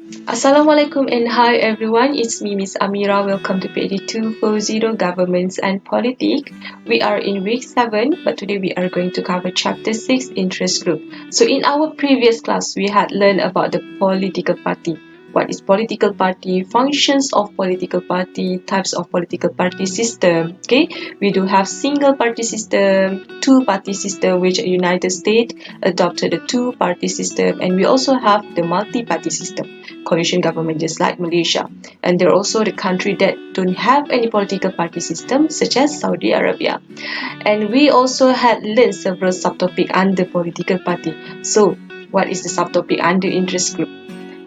Assalamualaikum and hi everyone, it's me Miss Amira. Welcome to PhD 240 Governments and Politics. We are in week 7, but today we are going to cover chapter 6 interest group. So in our previous class we had learned about the political party. What is political party, functions of political party, types of political party system. Okay, we do have single party system, two party system, which the United States adopted the two party system, and we also have the multi party system, coalition government, just like Malaysia. And they're also the country that don't have any political party system, such as Saudi Arabia. And we also had learned several subtopic under political party. So what is the subtopic under interest group?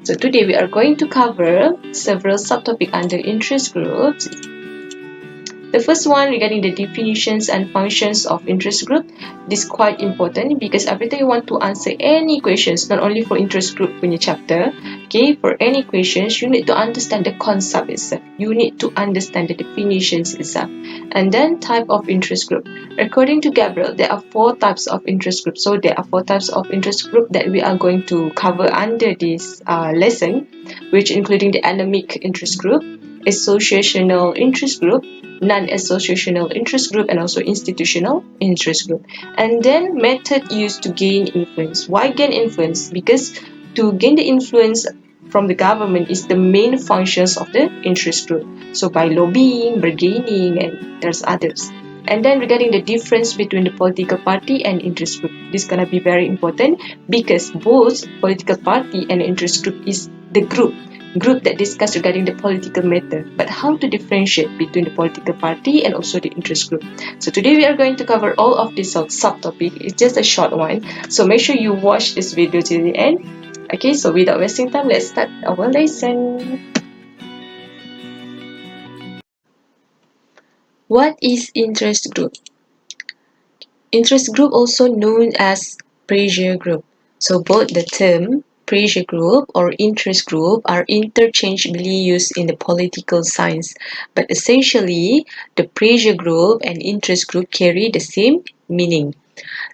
So today we are going to cover several subtopic under interest groups. The first one regarding the definitions and functions of interest group. This is quite important because every time you want to answer any questions, not only for interest group punya chapter, okay, for any questions, you need to understand the concept itself. You need to understand the definitions itself. And then type of interest group. According to Gabriel, there are 4 types of interest group. So there are 4 types of interest group that we are going to cover under this lesson, which including the endemic interest group, associational interest group, non-associational interest group, and also institutional interest group. And then method used to gain influence. Why gain influence? Because to gain the influence from the government is the main functions of the interest group. So by lobbying, bargaining, and there's others. And then regarding the difference between the political party and interest group, this is gonna be very important because both political party and interest group is the group that discuss regarding the political matter, but how to differentiate between the political party and also the interest group. So today we are going to cover all of this subtopic. It's just a short one, so make sure you watch this video till the end. Okay, so without wasting time, let's start our lesson. What is interest group? Interest group, also known as pressure group. So both the term pressure group or interest group are interchangeably used in the political science, but essentially the pressure group and interest group carry the same meaning.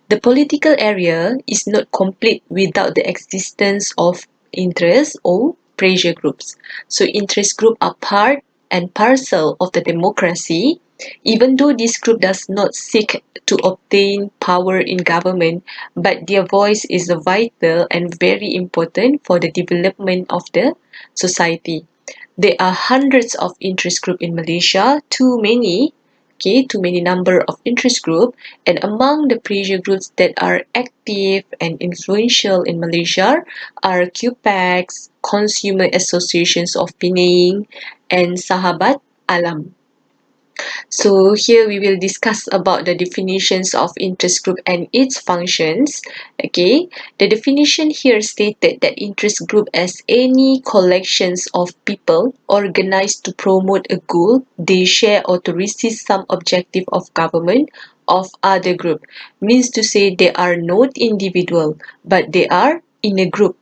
The political area is not complete without the existence of interest or pressure groups. So interest group are part and parcel of the democracy, even though this group does not seek to obtain power in government, but their voice is vital and very important for the development of the society. There are hundreds of interest groups in Malaysia, too many, too many number of interest groups, and among the pressure groups that are active and influential in Malaysia are QPAX, Consumer Associations of Penang, and Sahabat Alam. So here we will discuss about the definitions of interest group and its functions. Okay, the definition here stated that interest group as any collections of people organized to promote a goal they share or to receive some objective of government of other group. Means to say they are not individual, but they are in a group.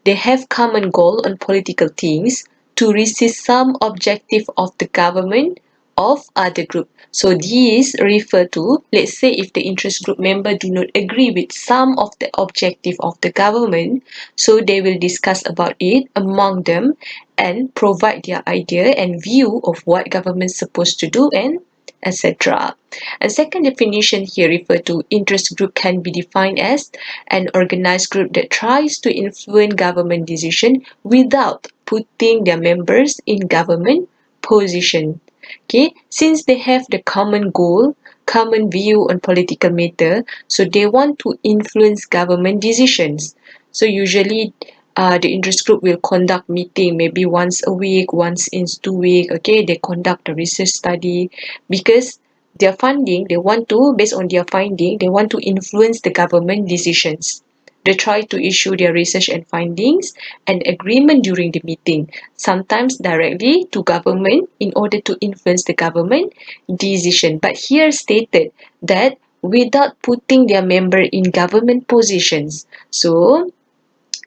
They have common goal on political things to receive some objective of the government of other group. So these refer to, let's say if the interest group member do not agree with some of the objective of the government, so they will discuss about it among them and provide their idea and view of what government is supposed to do and etc. A second definition here refer to interest group can be defined as an organized group that tries to influence government decision without putting their members in government position. Okay, since they have the common goal, common view on political matter, so they want to influence government decisions. So usually the interest group will conduct meeting maybe once a week, once in 2 weeks. Okay, they conduct a research study because their funding, they want to, based on their finding, they want to influence the government decisions. They try to issue their research and findings and agreement during the meeting, sometimes directly to government in order to influence the government decision. But here stated that without putting their member in government positions. So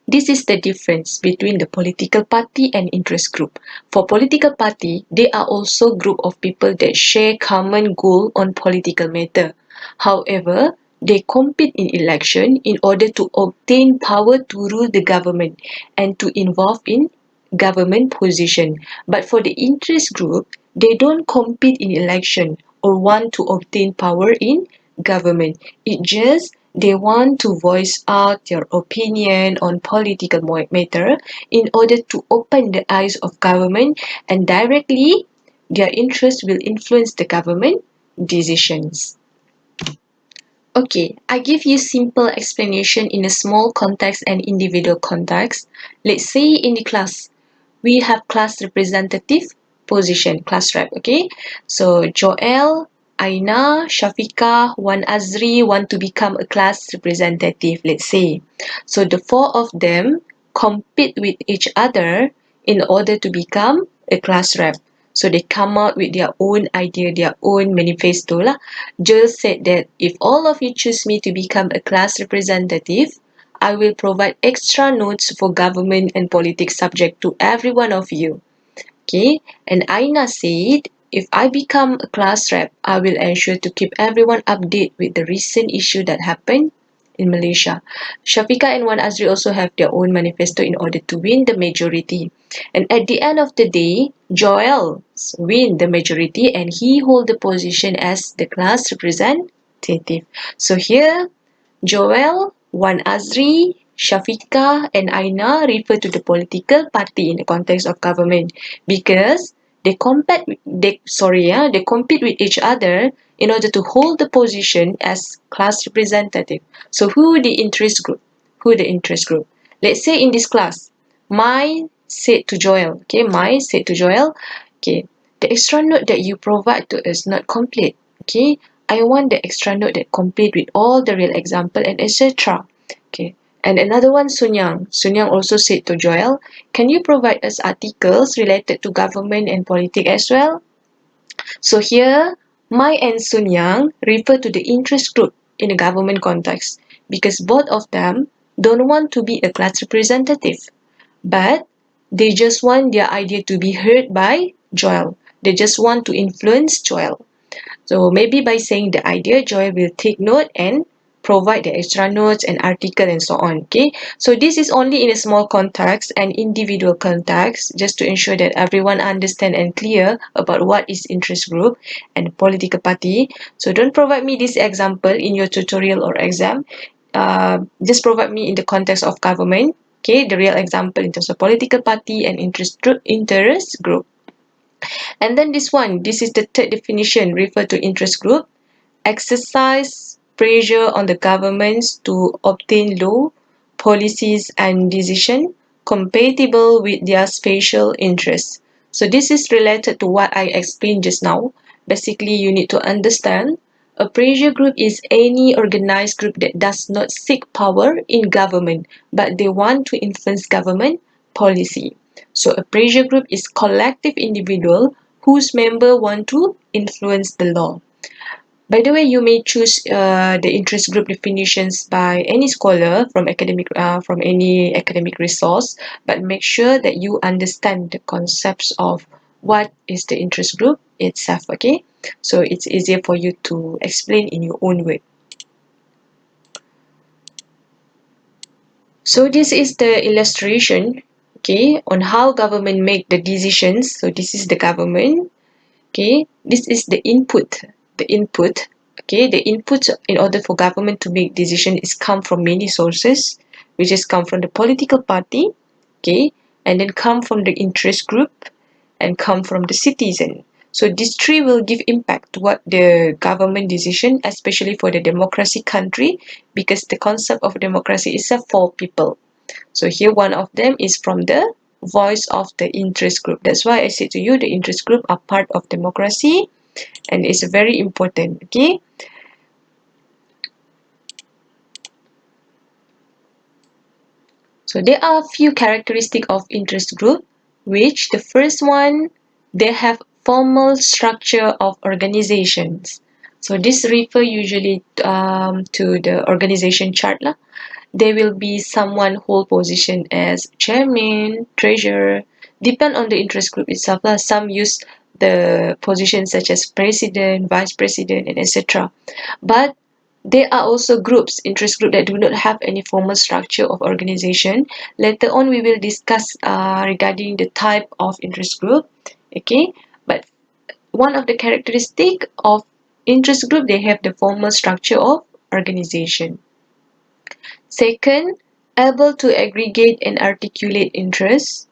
this is the difference between the political party and interest group. For political party, they are also group of people that share common goal on political matter. However, they compete in election in order to obtain power to rule the government and to involve in government position. But for the interest group, they don't compete in election or want to obtain power in government. It just they want to voice out their opinion on political matter in order to open the eyes of government, and directly their interest will influence the government decisions. Okay, I give you simple explanation in a small context and individual context. Let's say in the class, we have class representative position, class rep, okay? So Joel, Aina, Shafika, Wan Azri want to become a class representative, let's say. So the four of them compete with each other in order to become a class rep. So they come out with their own idea, their own manifesto lah. Joel said that if all of you choose me to become a class representative, I will provide extra notes for government and politics subject to every one of you. Okay, and Aina said, if I become a class rep, I will ensure to keep everyone updated with the recent issue that happened in Malaysia. Shafika and Wan Azri also have their own manifesto in order to win the majority. And at the end of the day, Joel win the majority and he hold the position as the class representative. So here Joel, Wan Azri, Shafika, and Aina refer to the political party in the context of government because they compete with each other in order to hold the position as class representative. So who the interest group? Who the interest group? Let's say in this class, Mai said to Joel, okay, the extra note that you provide to us not complete, okay, I want the extra note that complete with all the real example and etc. Okay. And another one, Sunyang. Sunyang also said to Joel, can you provide us articles related to government and politics as well? So here, Mai and Sunyang refer to the interest group in a government context because both of them don't want to be a class representative, but they just want their idea to be heard by Joel. They just want to influence Joel. So maybe by saying the idea, Joy will take note and provide the extra notes and article and so on. Okay, so this is only in a small context and individual context, just to ensure that everyone understand and clear about what is interest group and political party. So don't provide me this example in your tutorial or exam. Just provide me in the context of government. Okay, the real example in terms of political party and interest group. And then this is the third definition refer to interest group. Exercise pressure on the governments to obtain law, policies and decision compatible with their special interests. So this is related to what I explained just now. Basically, you need to understand a pressure group is any organized group that does not seek power in government, but they want to influence government policy. So a pressure group is collective individual whose member want to influence the law. By the way, you may choose the interest group definitions by any scholar from any academic resource, but make sure that you understand the concepts of what is the interest group itself. Okay, so it's easier for you to explain in your own way. So this is the illustration, okay, on how government make the decisions. So this is the government. Okay, this is the input. Okay, the input in order for government to make decision is come from many sources, which is come from the political party, okay, and then come from the interest group and come from the citizen. So these three will give impact to what the government decision, especially for the democracy country, because the concept of democracy is for people. So here one of them is from the voice of the interest group. That's why I said to you the interest group are part of democracy and it's very important. Okay. So there are a few characteristics of interest group, which the first one, they have formal structure of organizations. So this refer usually to the organization chart lah. There will be someone hold position as chairman, treasurer, depend on the interest group itself lah. Some use the position such as president, vice president, and etc. But There are also groups, interest group that do not have any formal structure of organization. Later on, we will discuss regarding the type of interest group. Okay, but one of the characteristic of interest group, they have the formal structure of organization. Second, able to aggregate and articulate interests.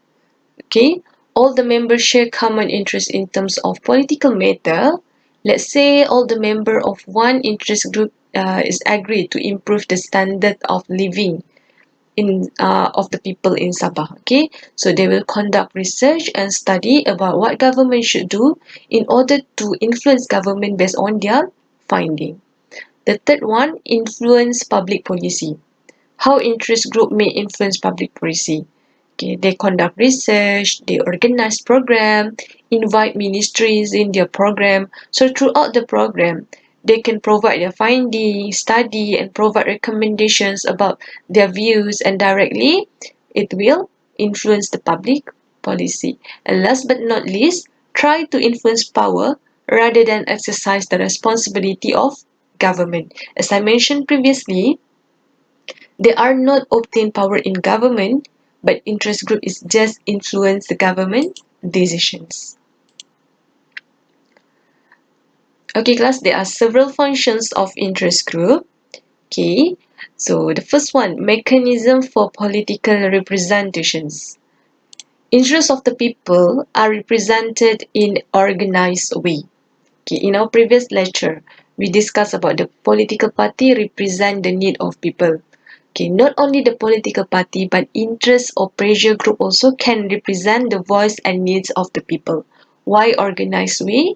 Okay, all the members share common interest in terms of political matter. Let's say all the member of one interest group is agreed to improve the standard of living of the people in Sabah. Okay, so they will conduct research and study about what government should do in order to influence government based on their finding. The third one, influence public policy. How interest group may influence public policy. Okay, they conduct research, they organize program, invite ministries in their program. So throughout the program, they can provide their findings, study, and provide recommendations about their views, and directly it will influence the public policy. And last but not least, try to influence power rather than exercise the responsibility of government. As I mentioned previously, they are not obtain power in government, but interest group is just influence the government decisions. Okay, class, there are several functions of interest group. Okay, so the first one, mechanism for political representations. Interests of the people are represented in organized way. Okay, in our previous lecture, we discussed about the political party represent the need of people. Okay, not only the political party, but interest or pressure group also can represent the voice and needs of the people. Why organized way?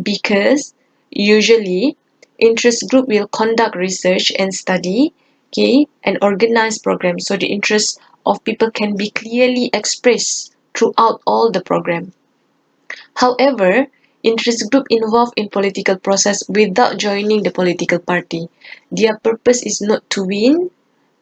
Because usually interest group will conduct research and study, okay, and organize programs so the interests of people can be clearly expressed throughout all the program. However, interest group involved in political process without joining the political party. Their purpose is not to win,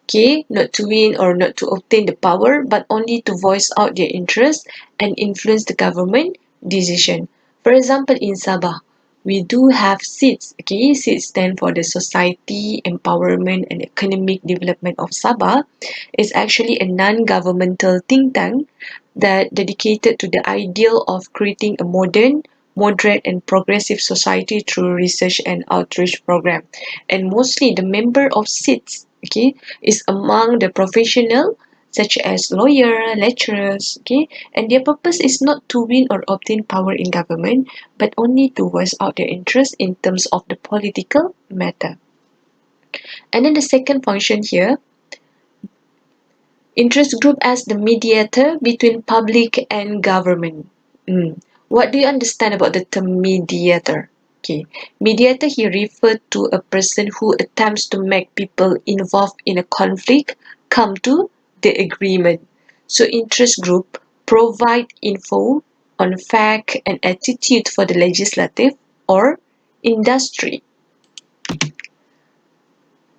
okay, not to win or not to obtain the power, but only to voice out their interest and influence the government decision. For example, in Sabah, we do have SEEDS. Okay, SEEDS stand for the Society Empowerment and Economic Development of Sabah. It's actually a non-governmental think tank that dedicated to the ideal of creating a modern, moderate and progressive society through research and outreach program. And mostly the member of SEEDS, okay, is among the professional such as lawyer, lecturers, okay, and their purpose is not to win or obtain power in government, but only to voice out their interest in terms of the political matter. And then the second function here, interest group as the mediator between public and government. What do you understand about the term mediator? Okay, mediator here referred to a person who attempts to make people involved in a conflict come to the agreement. So interest group provide info on fact and attitude for the legislative or industry.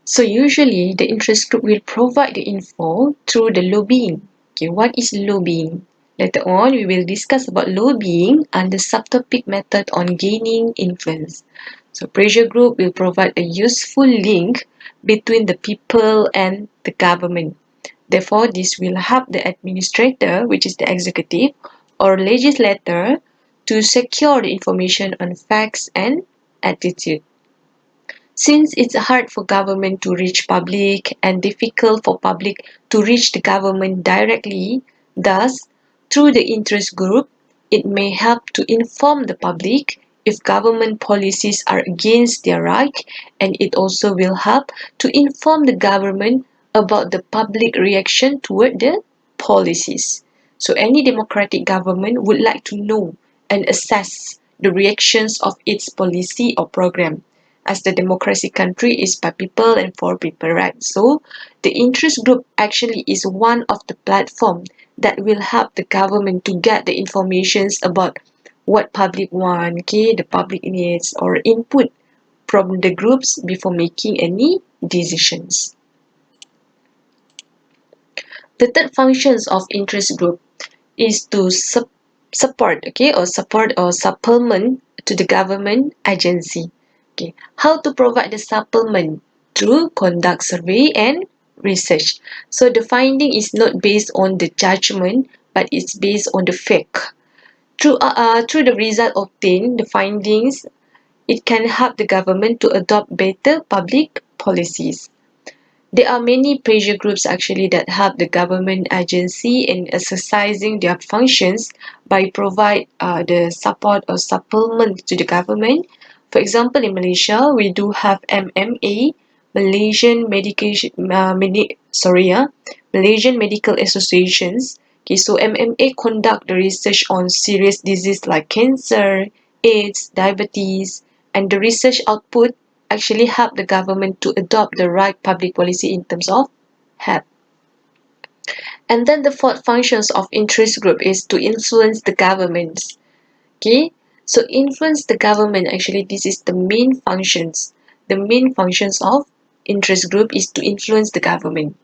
So usually the interest group will provide the info through the lobbying. Okay, what is lobbying? Later on, we will discuss about lobbying and the subtopic method on gaining influence. So pressure group will provide a useful link between the people and the government. Therefore, this will help the administrator, which is the executive, or legislator to secure the information on facts and attitude. Since it's hard for government to reach public and difficult for public to reach the government directly, thus, through the interest group, it may help to inform the public if government policies are against their right, and it also will help to inform the government about the public reaction toward the policies. So any democratic government would like to know and assess the reactions of its policy or program, as the democracy country is by people and for people, right? So the interest group actually is one of the platform that will help the government to get the informations about what public want, okay, the public needs or input from the groups before making any decisions. The third functions of interest group is to support, okay, or support or supplement to the government agency. Okay, how to provide the supplement? to conduct survey and research. So the finding is not based on the judgment, but it's based on the fact. Through the result obtained, the findings, it can help the government to adopt better public policies. There are many pressure groups actually that help the government agency in exercising their functions by provide the support or supplement to the government. For example, in Malaysia, we do have MMA, Malaysian Medication, Malaysian Medical Associations. Okay, so MMA conduct the research on serious disease like cancer, AIDS, diabetes, and the research output actually help the government to adopt the right public policy in terms of health. And then the fourth functions of interest group is to influence the governments. Okay, so influence the government, actually this is the main functions. The main functions of interest group is to influence the government.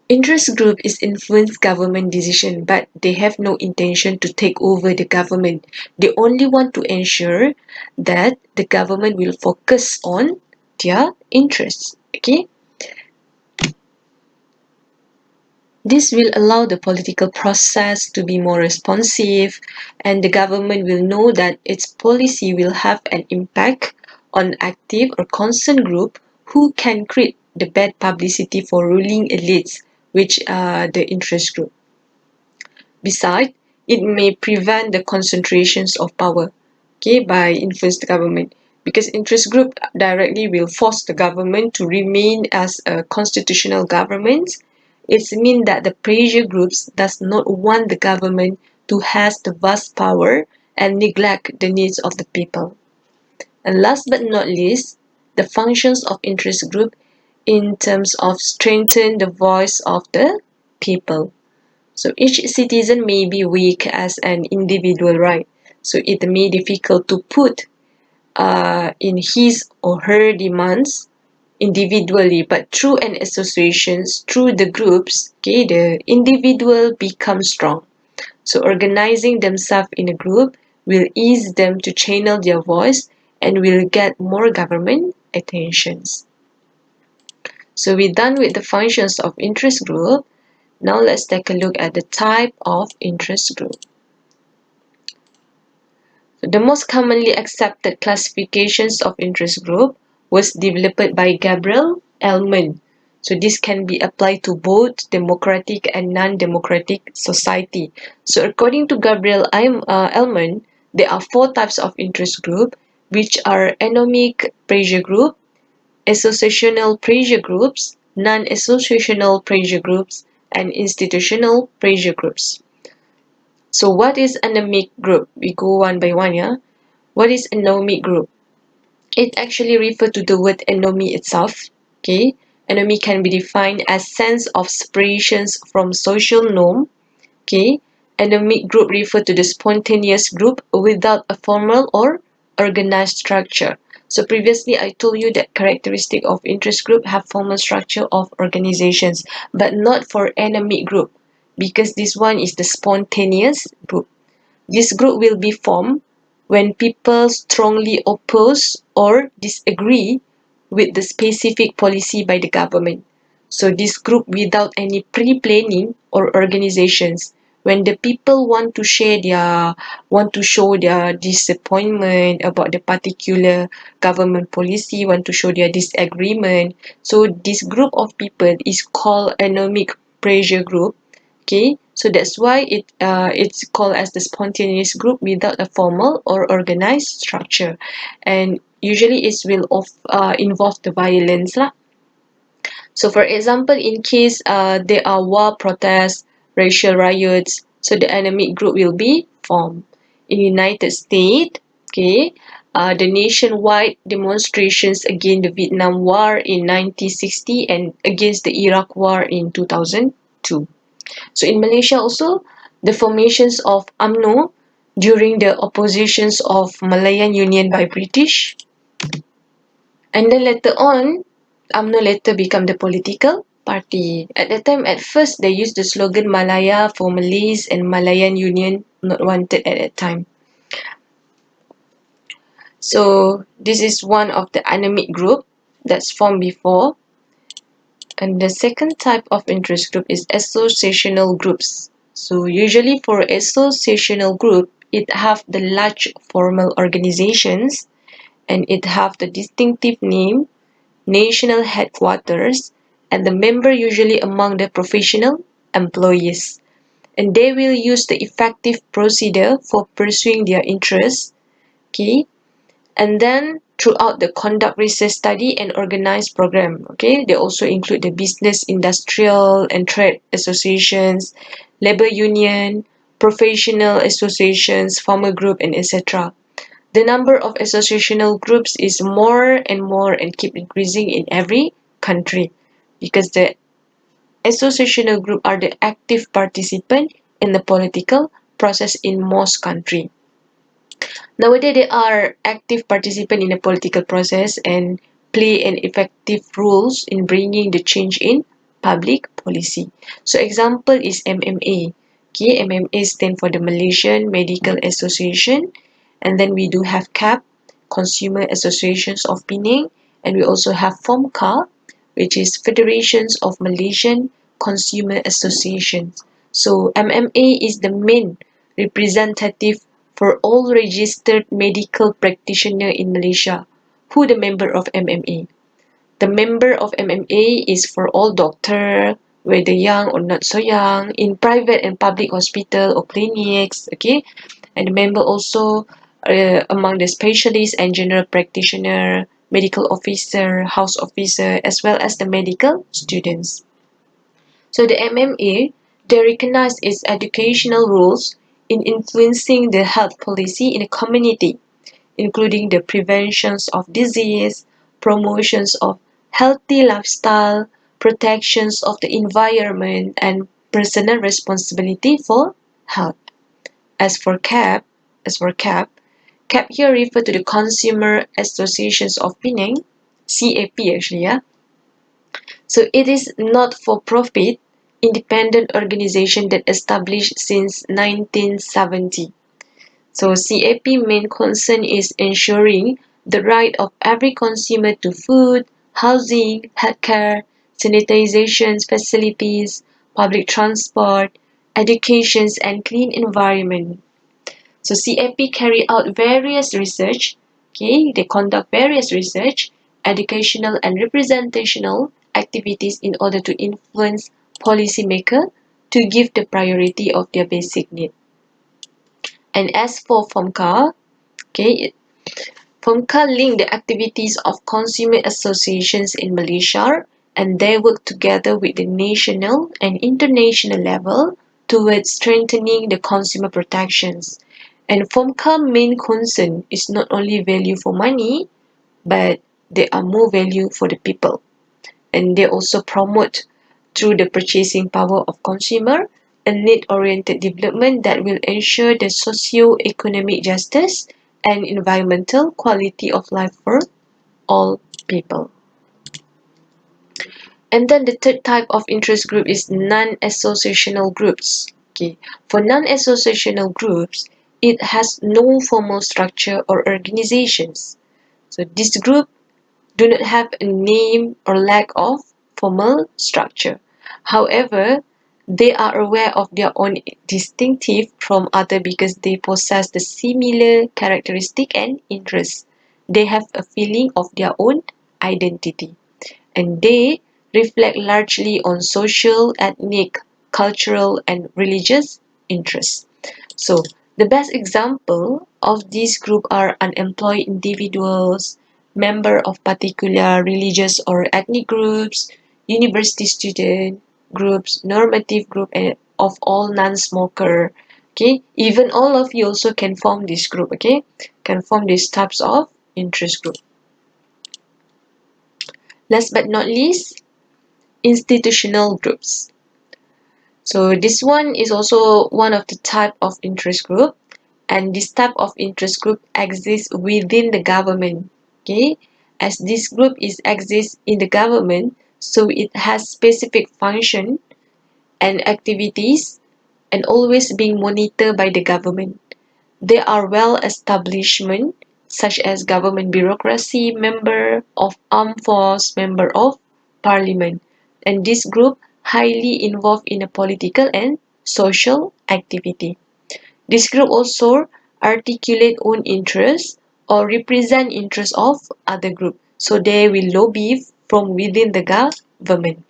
Interest group is influence government decision, but they have no intention to take over the government. They only want to ensure that the government will focus on their interests. Okay, this will allow the political process to be more responsive, and the government will know that its policy will have an impact on active or concerned group who can create the bad publicity for ruling elites, which are the interest group. Besides, it may prevent the concentrations of power, okay, by influence the government, because interest group directly will force the government to remain as a constitutional government. It means that the pressure groups does not want the government to have the vast power and neglect the needs of the people. And last but not least, the functions of interest group in terms of strengthen the voice of the people. So each citizen may be weak as an individual, right? So it may be difficult to put in his or her demands individually, but through an associations, through the groups, okay, the individual becomes strong. So organizing themselves in a group will ease them to channel their voice and will get more government attentions. So we're done with the functions of interest group. Now let's take a look at the type of interest group. The most commonly accepted classifications of interest group was developed by Gabriel Ellman. So this can be applied to both democratic and non-democratic society. So according to Gabriel Ellman, there are four types of interest group, which are economic pressure group, associational pressure groups, non-associational pressure groups, and institutional pressure groups. So what is anomic group? We go one by one, yeah? What is anomic group? It actually refers to the word anomy itself. Okay, anomy can be defined as sense of separations from social norm. Okay, anomic group refer to the spontaneous group without a formal or organized structure. So previously I told you that characteristic of interest group have formal structure of organizations, but not for anomic group, because this one is the spontaneous group. This group will be formed when people strongly oppose or disagree with the specific policy by the government. So this group without any pre-planning or organizations, when the people want to show their disappointment about the particular government policy, want to show their disagreement. So this group of people is called anomic pressure group. Okay, so that's why it's called as the spontaneous group without a formal or organized structure, and usually it will involve the violence lah. So for example, in case there are war protests, racial riots, so the enemy group will be formed. In United States, okay, the nationwide demonstrations against the Vietnam War in 1960 and against the Iraq War in 2002. So in Malaysia also, the formations of UMNO during the oppositions of Malayan Union by British, and then later on, UMNO later become the political party. At that time, at first, they used the slogan Malaya for Malays and Malayan Union not wanted at that time. So this is one of the anomic group. that's formed before. And the second type of interest group is associational groups. So usually for associational group, it have the large formal organizations and it have the distinctive name, national headquarters, and the member usually among the professional employees. And they will use the effective procedure for pursuing their interests. Okay, and then throughout the conduct research study and organize program. Okay, they also include the business, industrial and trade associations, labor union, professional associations, farmer group, and etc. The number of associational groups is more and more and keep increasing in every country because the associational group are the active participant in the political process in most countries. Nowadays, they are active participant in the political process and play an effective roles in bringing the change in public policy. So example is MMA. Okay, MMA stand for the Malaysian Medical Association, and then we do have CAP, Consumer Associations of Penang, and we also have FOMCA, which is Federations of Malaysian Consumer Associations. So MMA is the main representative for all registered medical practitioner in Malaysia who the member of MMA. The member of MMA is for all doctor, whether young or not so young, in private and public hospital or clinics, okay? And the member also among the specialists and general practitioner, medical officer, house officer, as well as the medical students. So the MMA, they recognize its educational roles in influencing the health policy in a community, including the preventions of disease, promotions of healthy lifestyle, protections of the environment, and personal responsibility for health. As for CAP, CAP here refer to the Consumer Associations of Penang, CAP actually, yeah. So it is not for profit independent organization that established since 1970. So CAP main concern is ensuring the right of every consumer to food, housing, healthcare, sanitization facilities, public transport, educations and clean environment. So CAP carry out various research, okay, they conduct various research, educational and representational activities in order to influence policymaker to give the priority of their basic need. And as for FOMCA, okay, FOMCA link the activities of consumer associations in Malaysia and they work together with the national and international level towards strengthening the consumer protections. And FOMCA main concern is not only value for money, but they are more value for the people. And they also promote through the purchasing power of consumer a need-oriented development that will ensure the socio-economic justice and environmental quality of life for all people. And then the third type of interest group is non-associational groups. Okay. For non-associational groups, it has no formal structure or organizations. So this group do not have a name or lack of formal structure. However, they are aware of their own distinctive from other because they possess the similar characteristic and interests. They have a feeling of their own identity and they reflect largely on social, ethnic, cultural, and religious interests. So, the best example of this group are unemployed individuals, member of particular religious or ethnic groups, university student groups, normative group, and of all non-smoker. Okay, even all of you also can form this group. Okay, can form these types of interest group. Last but not least, institutional groups. So this one is also one of the type of interest group and this type of interest group exists within the government. Okay, as this group is exists in the government, so it has specific function and activities and always being monitored by the government. They are well establishment such as government bureaucracy, member of armed force, member of parliament. And this group highly involved in a political and social activity. This group also articulate own interests or represent interests of other group. So they will lobby from within the government.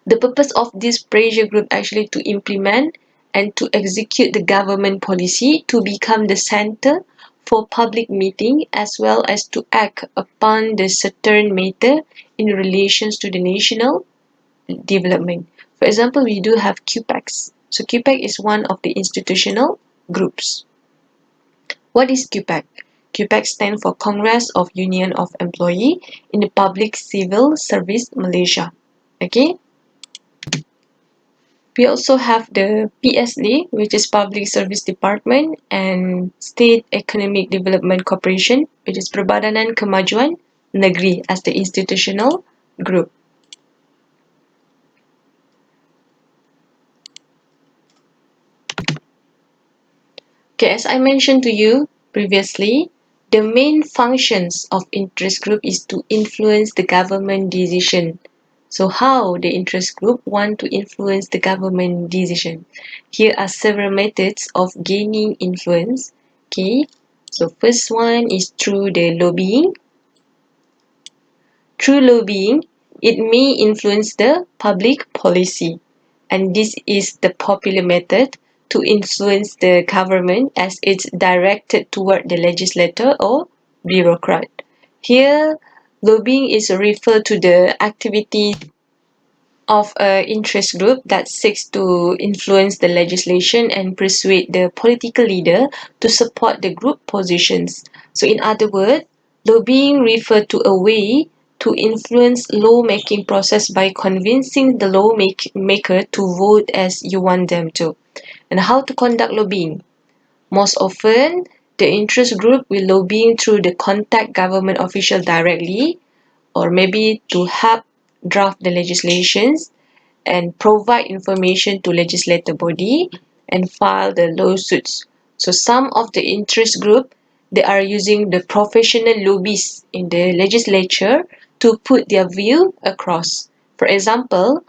The purpose of this pressure group actually to implement and to execute the government policy to become the center for public meeting as well as to act upon the certain matter in relations to the national development. For example, we do have QPACs. So QPAC is one of the institutional groups. What is QPAC? QPAC stands for Congress of Union of Employee in the Public Civil Service Malaysia. Okay. We also have the PSD, which is Public Service Department, and State Economic Development Corporation, which is Perbadanan Kemajuan Negeri as the institutional group. Okay, as I mentioned to you previously, the main functions of interest group is to influence the government decision. So how the interest group want to influence the government decision? Here are several methods of gaining influence. Okay, so first one is through the lobbying. Through lobbying, it may influence the public policy, and this is the popular method to influence the government as it's directed toward the legislator or bureaucrat. Here, lobbying is referred to the activity of an interest group that seeks to influence the legislation and persuade the political leader to support the group positions. So in other words, lobbying refers to a way to influence lawmaking process by convincing the lawmaker to vote as you want them to. And how to conduct lobbying? Most often, the interest group will lobbying through the contact government official directly or maybe to help draft the legislations and provide information to legislative body and file the lawsuits. So some of the interest group, they are using the professional lobbyists in the legislature to put their view across. For example,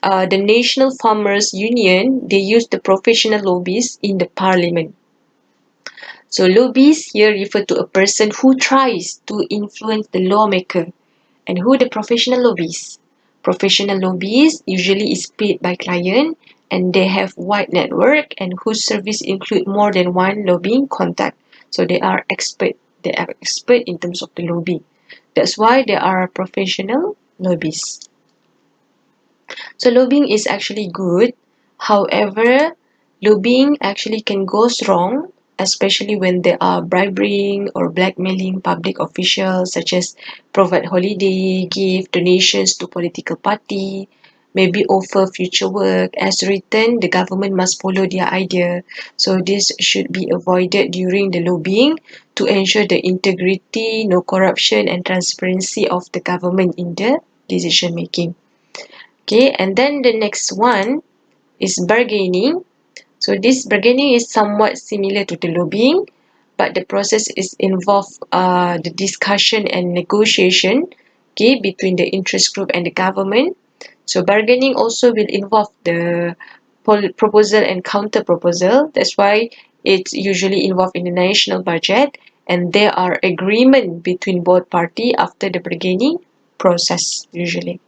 the National Farmers Union, they use the professional lobbyists in the parliament. So lobbyists here refer to a person who tries to influence the lawmaker. And who the professional lobbyists? Professional lobbyists usually is paid by client and they have wide network and whose service include more than one lobbying contact. So they are expert. They are expert in terms of the lobby. That's why they are professional lobbyists. So lobbying is actually good. However, lobbying actually can go wrong, especially when they are bribing or blackmailing public officials, such as provide holiday, give donations to political party, maybe offer future work. As written, the government must follow their idea. So this should be avoided during the lobbying to ensure the integrity, no corruption, and transparency of the government in the decision making. Okay, and then the next one is bargaining. So this bargaining is somewhat similar to the lobbying, but the process is involve the discussion and negotiation, okay, between the interest group and the government. So bargaining also will involve the proposal and counter proposal. That's why it's usually involved in the national budget, and there are agreement between both party after the bargaining process usually.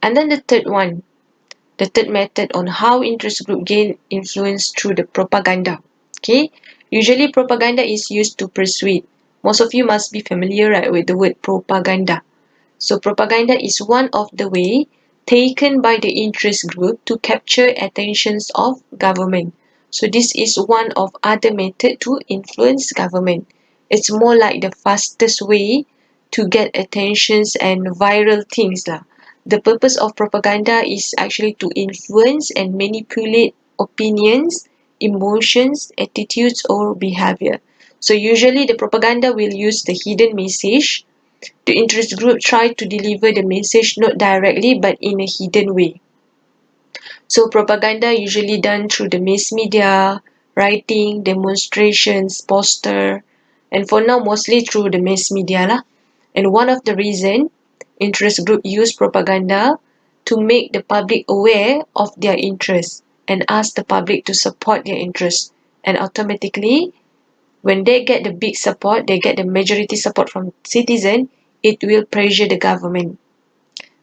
And then the third one, the third method on how interest group gain influence through the propaganda. Okay, usually propaganda is used to persuade. Most of you must be familiar, right, with the word propaganda. So propaganda is one of the way taken by the interest group to capture attentions of government. So this is one of other method to influence government. It's more like the fastest way to get attentions and viral things lah. The purpose of propaganda is actually to influence and manipulate opinions, emotions, attitudes, or behavior. So usually the propaganda will use the hidden message. The interest group try to deliver the message not directly but in a hidden way. So propaganda usually done through the mass media, writing, demonstrations, poster, and for now mostly through the mass media lah. And one of the reason interest group use propaganda to make the public aware of their interests and ask the public to support their interests. And automatically, when they get the big support, they get the majority support from citizen, it will pressure the government.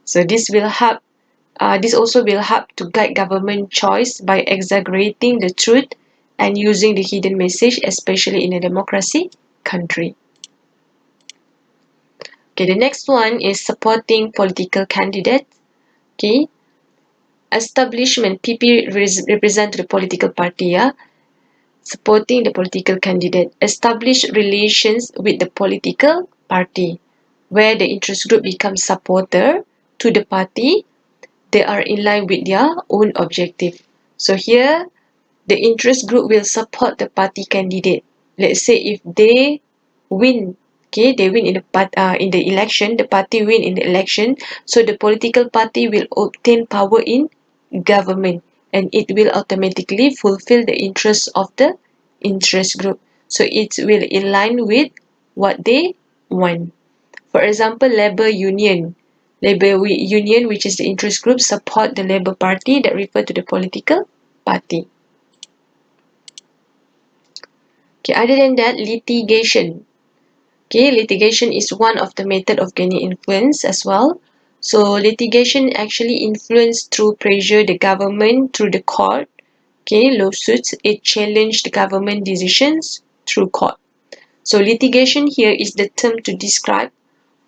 So this also will help to guide government choice by exaggerating the truth and using the hidden message, especially in a democracy country. Okay, the next one is supporting political candidates. Okay, establishment PP represent the political party. Yeah, supporting the political candidate. Establish relations with the political party, where the interest group becomes supporter to the party. They are in line with their own objective. So here, the interest group will support the party candidate. Let's say if they win, okay, they win in the election, the party win in the election, so the political party will obtain power in government, and it will automatically fulfill the interests of the interest group. So it will align with what they want. For example, Labor Union, which is the interest group, support the Labour Party that refer to the political party. Okay, other than that, litigation. Okay, litigation is one of the method of gaining influence as well. So litigation actually influence through pressure the government through the court. Okay, lawsuits, it challenge the government decisions through court. So litigation here is the term to describe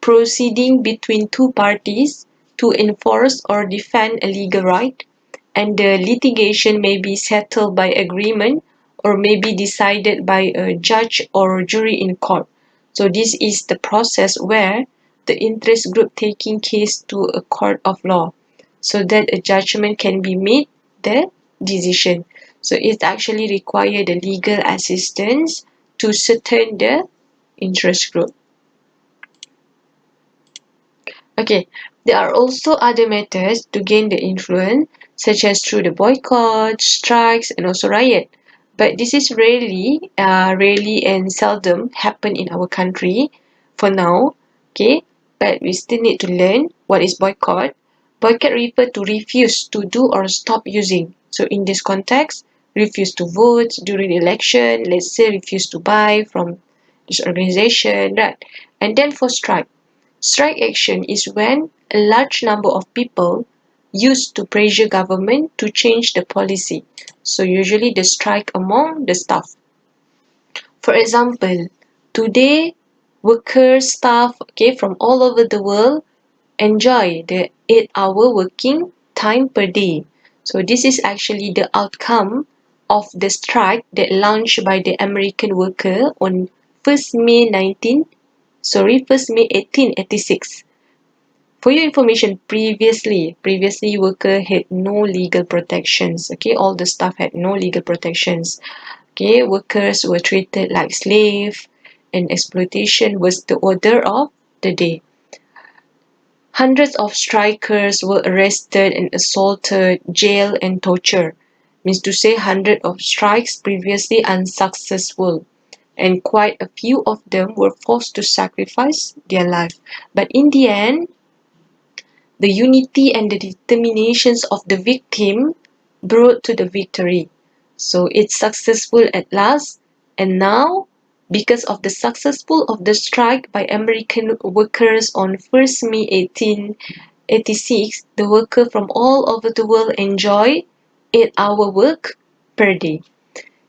proceeding between two parties to enforce or defend a legal right, and the litigation may be settled by agreement or may be decided by a judge or jury in court. So this is the process where the interest group taking case to a court of law so that a judgment can be made the decision. So it actually require the legal assistance to certain the interest group. Okay, there are also other methods to gain the influence, such as through the boycott, strikes, and also riot. But this is rarely and seldom happen in our country for now. Okay, but we still need to learn what is boycott. Boycott refer to refuse to do or stop using. So in this context, refuse to vote during the election. Let's say refuse to buy from this organization, right? And then for strike. Strike action is when a large number of people use to pressure government to change the policy. So usually the strike among the staff. For example, today workers, staff, okay, from all over the world enjoy the 8-hour working time per day. So this is actually the outcome of the strike that launched by the American worker on 1st May 1886. For your information, previously worker had no legal protections. Okay, all the staff had no legal protections. Okay, workers were treated like slave, and exploitation was the order of the day. Hundreds of strikers were arrested and assaulted, jailed, and tortured. Means to say, hundreds of strikes previously unsuccessful, and quite a few of them were forced to sacrifice their life. But in the end, the unity and the determinations of the victim brought to the victory. So it's successful at last, and now, because of the successful of the strike by American workers on 1st May 1886, the worker from all over the world enjoy 8-hour work per day.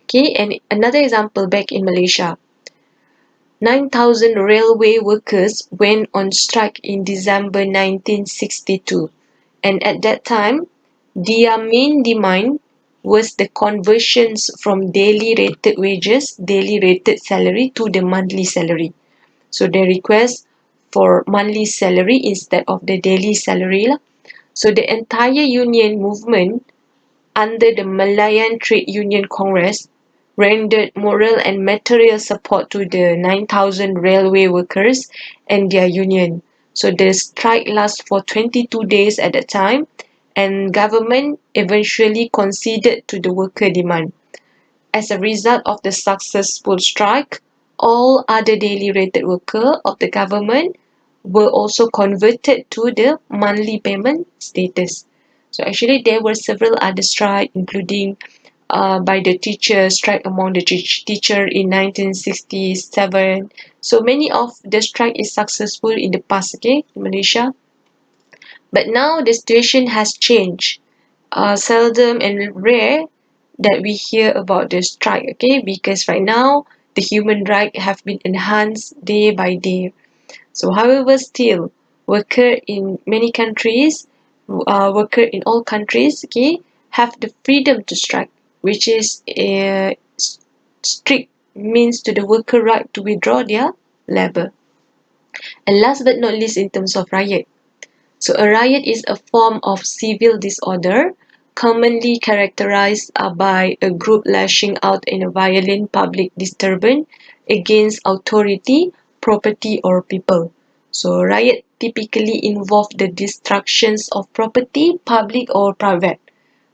Okay, and another example back in Malaysia. 9,000 railway workers went on strike in December 1962, and at that time, their main demand was the conversions from daily rated salary to the monthly salary. So they request for monthly salary instead of the daily salary lah. So the entire union movement under the Malayan Trade Union Congress rendered moral and material support to the 9,000 railway workers and their union. So the strike lasted for 22 days at a time, and government eventually conceded to the worker demand. As a result of the successful strike, all other daily rated workers of the government were also converted to the monthly payment status. So actually there were several other strikes, including by the teacher strike among the teacher in 1967. So many of the strike is successful in the past, okay, in Malaysia. But now the situation has changed. Seldom and rare that we hear about the strike, okay, because right now the human rights have been enhanced day by day. So however, still worker in many countries, worker in all countries, okay, have the freedom to strike, which is a strict means to the worker right to withdraw their labor. And last but not least, in terms of riot, so a riot is a form of civil disorder commonly characterized by a group lashing out in a violent public disturbance against authority, property or people. So riot typically involve the destructions of property, public or private.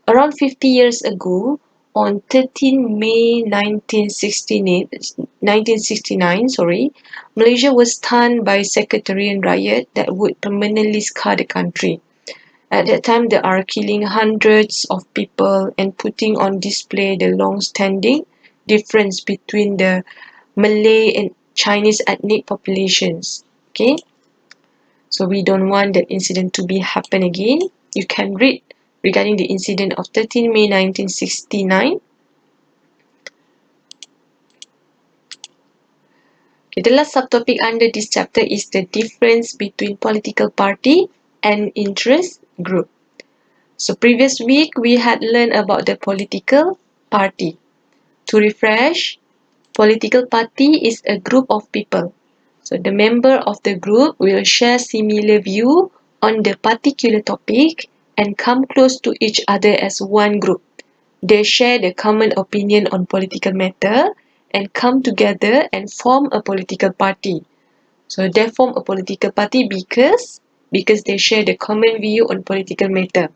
Around 50 years ago, on 13 May 1969, Malaysia was stunned by sectarian riot that would permanently scar the country. At that time, they are killing hundreds of people and putting on display the long-standing difference between the Malay and Chinese ethnic populations. Okay, so we don't want that incident to be happen again. You can read regarding the incident of 13 May 1969. Okay, the last subtopic under this chapter is the difference between political party and interest group. So previous week we had learned about the political party. To refresh, political party is a group of people. So the member of the group will share similar view on the particular topic and come close to each other as one group. They share the common opinion on political matter and come together and form a political party. So they form a political party because they share the common view on political matter.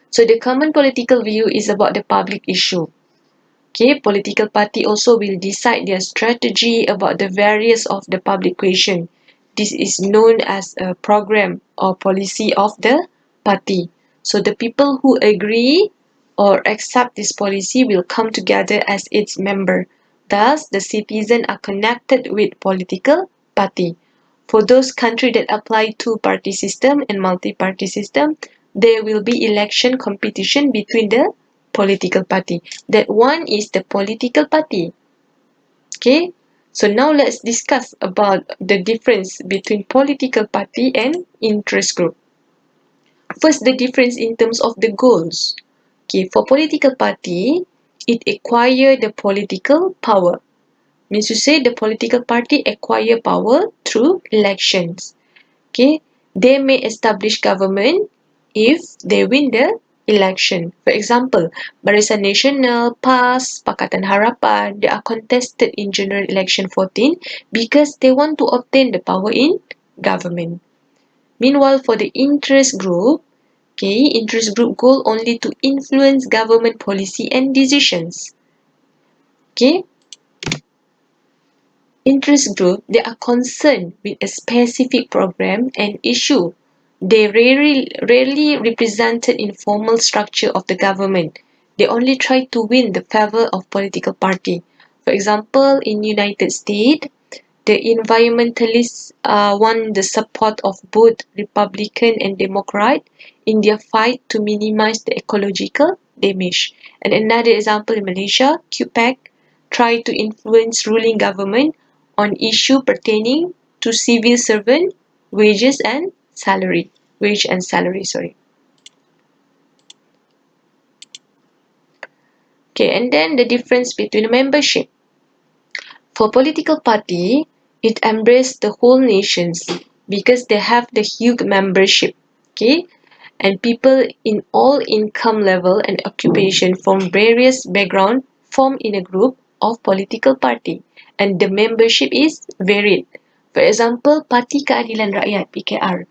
So the common political view is about the public issue. Okay, political party also will decide their strategy about the various of the public question. This is known as a program or policy of the party. So the people who agree or accept this policy will come together as its member. Thus, the citizens are connected with political party. For those countries that apply two-party system and multi-party system, there will be election competition between the political party. That one is the political party. Okay, so now let's discuss about the difference between political party and interest group. First, the difference in terms of the goals. Okay, for political party, it acquire the political power. Means to say the political party acquire power through elections. Okay, they may establish government if they win the election. For example, Barisan Nasional, PAS, Pakatan Harapan, they are contested in general election 14 because they want to obtain the power in government. Meanwhile, for the interest group, okay, interest group goal only to influence government policy and decisions. Okay, interest group, they are concerned with a specific program and issue. They rarely represented in formal structure of the government. They only try to win the favor of political party. For example, in United States, the environmentalists won the support of both Republican and Democrat in their fight to minimize the ecological damage. And another example in Malaysia, QPAC tried to influence ruling government on issue pertaining to civil servant wages and salary. Wage and salary, sorry. Okay, and then the difference between membership. For political party, it embraces the whole nations because they have the huge membership. Okay, and people in all income level and occupation from various background form in a group of political party, and the membership is varied. For example, Parti Keadilan Rakyat (PKR)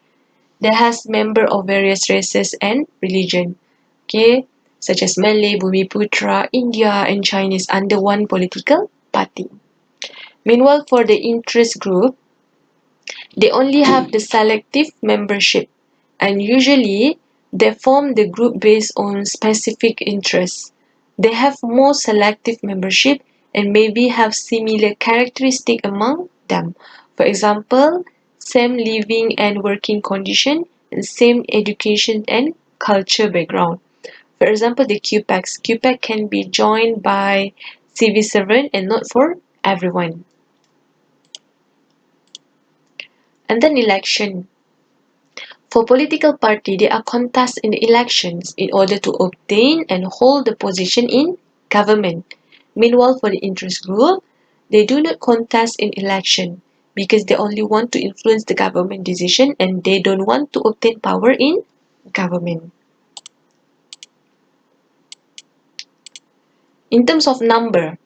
that has member of various races and religion. Okay, such as Malay, Bumiputra, India, and Chinese under one political party. Meanwhile, for the interest group, they only have the selective membership, and usually they form the group based on specific interests. They have more selective membership and maybe have similar characteristics among them. For example, same living and working condition and same education and culture background. For example, the QPACs. QPAC can be joined by civil servant and not for everyone. And then election. For political party, they are contest in elections in order to obtain and hold the position in government. Meanwhile, for the interest group, they do not contest in election because they only want to influence the government decision and they don't want to obtain power in government. In terms of number,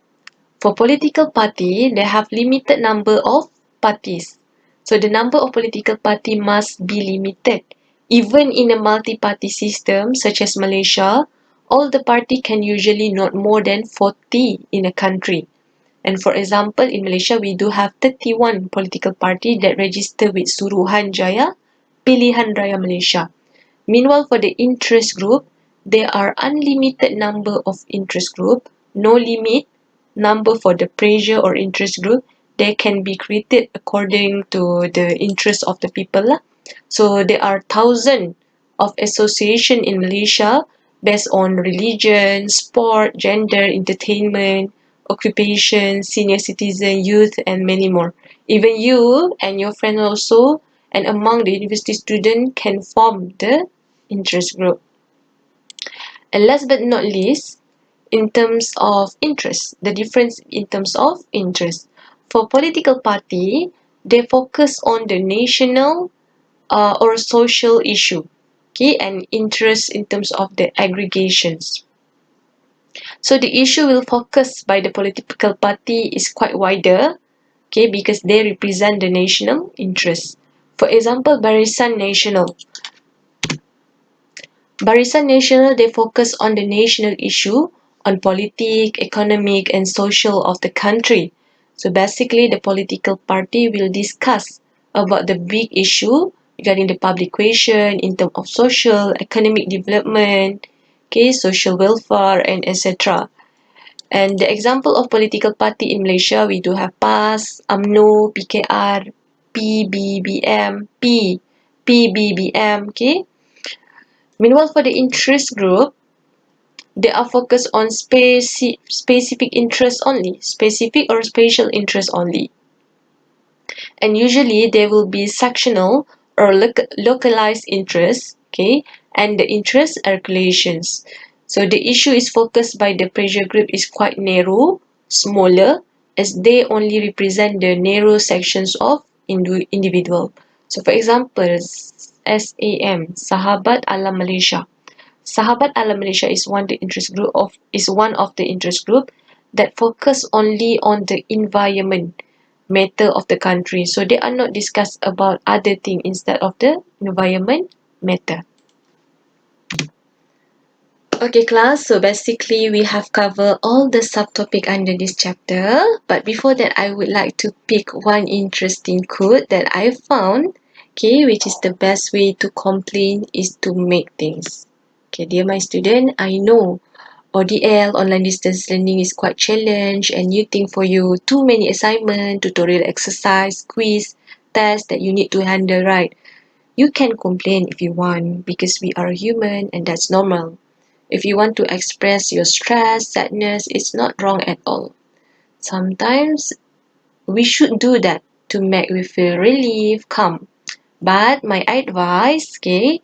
for political party, they have limited number of parties. So the number of political party must be limited. Even in a multi-party system such as Malaysia, all the party can usually not more than 40 in a country. And for example, in Malaysia, we do have 31 political party that register with Suruhanjaya Pilihan Raya Malaysia. Meanwhile, for the interest group, there are unlimited number of interest group, no limit number for the pressure or interest group. They can be created according to the interest of the people lah. So there are thousands of association in Malaysia based on religion, sport, gender, entertainment, occupation, senior citizen, youth, and many more. Even you and your friend also, and among the university student can form the interest group. And last but not least, in terms of interest, the difference in terms of interest. For political party, they focus on the national or social issue, okay, and interest in terms of the aggregations. So the issue will focus by the political party is quite wider, okay, because they represent the national interest. For example, Barisan Nasional. Barisan Nasional, they focus on the national issue, on politic, economic, and social of the country. So basically, the political party will discuss about the big issue regarding the public question in terms of social, economic development, okay, social welfare, and etc. And the example of political party in Malaysia, we do have PAS, UMNO, PKR, PBBM, PBBM, okay. Meanwhile, for the interest group, they are focused on specific interest only, specific or spatial interest only. And usually there will be sectional or localized interests, okay, and the interest calculations. So the issue is focused by the pressure group is quite narrow, smaller, as they only represent the narrow sections of individual. So for example, SAM, Sahabat Alam Malaysia. Sahabat Alam Malaysia is one of the interest group that focus only on the environment matter of the country. So they are not discussed about other thing instead of the environment matter. Okay class, so basically we have covered all the subtopic under this chapter, but before that I would like to pick one interesting quote that I found, okay, which is the best way to complain is to make things. Okay, dear my student, I know ODL, online distance learning, is quite challenge and new thing for you. Too many assignment, tutorial exercise, quiz, test that you need to handle, right? You can complain if you want because we are human and that's normal. If you want to express your stress, sadness, it's not wrong at all. Sometimes we should do that to make we feel relief, calm. But my advice, okay,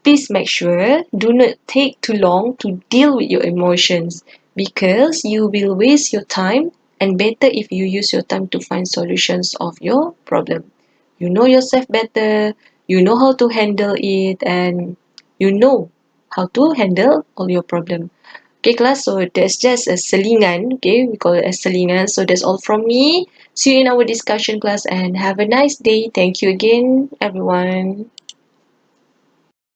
please make sure do not take too long to deal with your emotions because you will waste your time and better if you use your time to find solutions of your problem. You know yourself better, you know how to handle it and you know how to handle all your problem. Okay class, so that's just a selingan, okay, we call it a selingan. So that's all from me. See you in our discussion class and have a nice day. Thank you again, everyone.